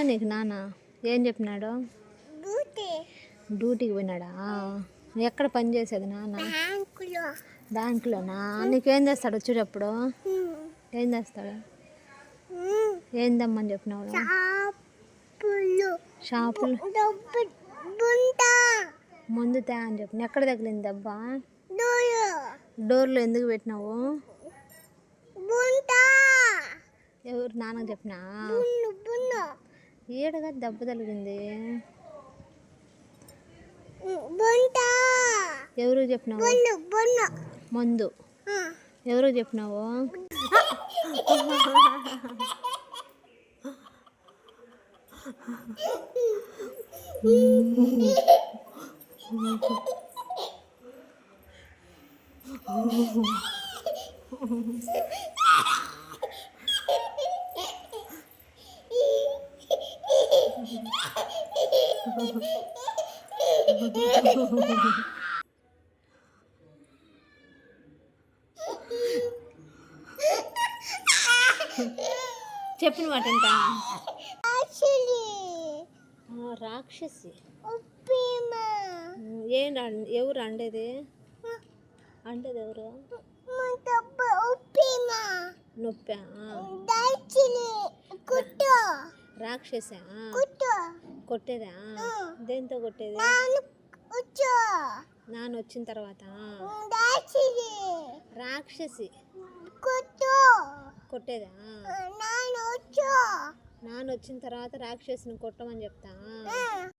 నీకు నాన్న ఏం చెప్పినాడు? డ్యూటీకి పోయినాడా? ఎక్కడ పని చేసేది నాన్న? బ్యాంకులోనా? నీకేం చేస్తాడు వచ్చేటప్పుడు? ఏం చేస్తాడు? ఏం తెమ్మని చెప్పినావు? షాపులు ముందు తే అని చెప్పిన. ఎక్కడ తగిలింది దెబ్బ? డోర్లో ఎందుకు పెట్టినావు? ఎవరు నాన్నకు చెప్పినా? ఏడగా దెబ్బ తగిలింది. ఎవరు చెప్పినావు? మందు ఎవరు చెప్పినావు? చెప్పిన మాట ఎంత? రాక్షసి ఎవరు అండేది? అండేది ఎవరు? నొప్పా? రాక్షసా? కొట్టేదా? దేంతో కొట్టేది? నాన్న వచ్చిన తర్వాత రాక్షసి కొట్టేదా? నాన్న వచ్చిన తర్వాత రాక్షసిని కొట్టమని చెప్తా.